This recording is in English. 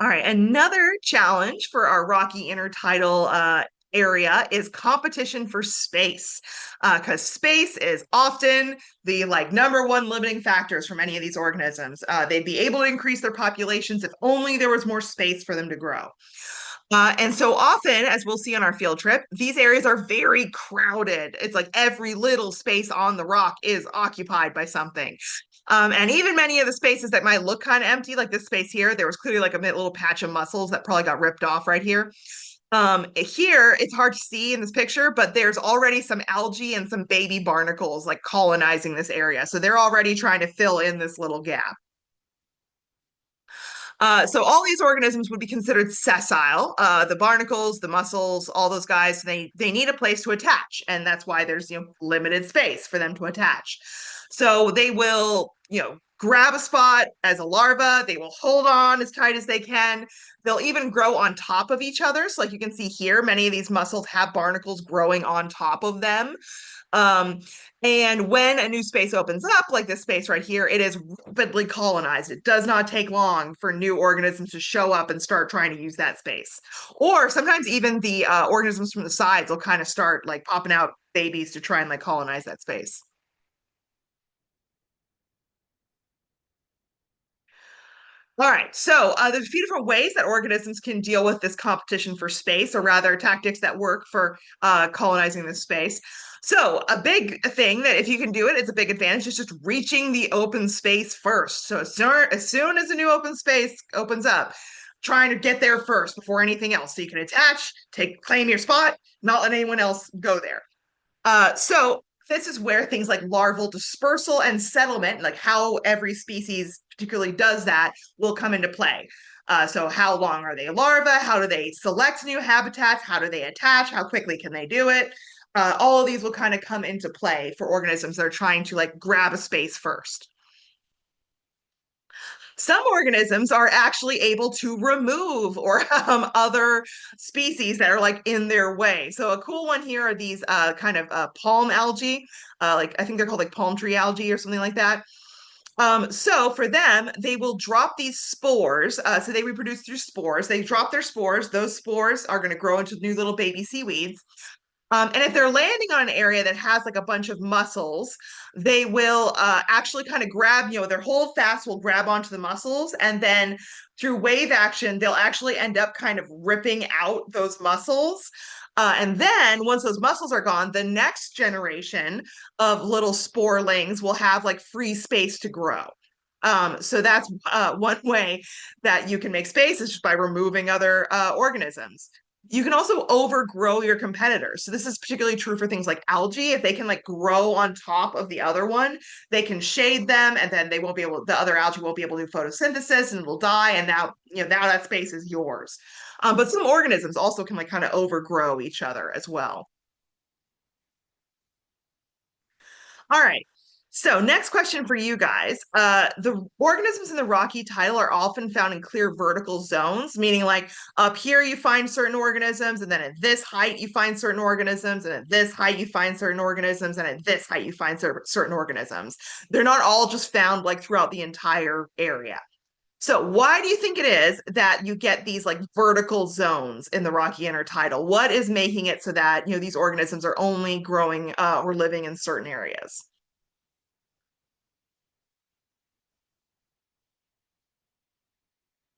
All right, another challenge for our rocky intertidal area is competition for space, because space is often the number one limiting factors for many of these organisms. They'd be able to increase their populations if only there was more space for them to grow. And so often, as we'll see on our field trip, these areas are very crowded. It's like every little space on the rock is occupied by something. And even many of the spaces that might look kind of empty, like this space here, there was clearly like a little patch of mussels that probably got ripped off right here. Here, it's hard to see in this picture, but there's already some algae and some baby barnacles like colonizing this area. So they're already trying to fill in this little gap. So all these organisms would be considered sessile. The barnacles, the mussels, all those guys, they need a place to attach, and that's why there's limited space for them to attach. So they will grab a spot as a larva. They will hold on as tight as they can. They'll even grow on top of each other. So like you can see here, many of these mussels have barnacles growing on top of them. Um, and when a new space opens up, like this space right here, it is rapidly colonized. It does not take long for new organisms to show up and start trying to use that space. Or sometimes even the organisms from the sides will kind of start like popping out babies to try and like colonize that space. All right, so there's a few different ways that organisms can deal with this competition for space, or rather tactics that work for colonizing this space. So a big thing that if you can do it, it's a big advantage, is just reaching the open space first. So as soon as a new open space opens up, trying to get there first before anything else. So you can attach, claim your spot, not let anyone else go there. So this is where things like larval dispersal and settlement, like how every species particularly does that, will come into play. So how long are they larvae? How do they select new habitats? How do they attach? How quickly can they do it? All of these will kind of come into play for organisms that are trying to like grab a space first. Some organisms are actually able to remove or other species that are like in their way. So a cool one here are these kind of palm algae, like I think they're called like palm tree algae or something like that. So for them, they will drop these spores. So they reproduce through spores. They drop their spores. Those spores are going to grow into new little baby seaweeds. And if they're landing on an area that has like a bunch of mussels, they will actually kind of grab, their whole fast will grab onto the mussels. And then through wave action, they'll actually end up kind of ripping out those mussels. And then once those mussels are gone, the next generation of little sporelings will have like free space to grow. So that's one way that you can make space is just by removing other organisms. You can also overgrow your competitors. So this is particularly true for things like algae. If they can like grow on top of the other one, they can shade them, and then the other algae won't be able to do photosynthesis and will die. And now that space is yours. But some organisms also can like kind of overgrow each other as well. All right. So next question for you guys. The organisms in the rocky tidal are often found in clear vertical zones, meaning like up here you find certain organisms, and then at this height you find certain organisms, and at this height you find certain organisms, and at this height you find certain organisms. They're not all just found like throughout the entire area. So why do you think it is that you get these like vertical zones in the rocky intertidal? What is making it so that these organisms are only growing or living in certain areas?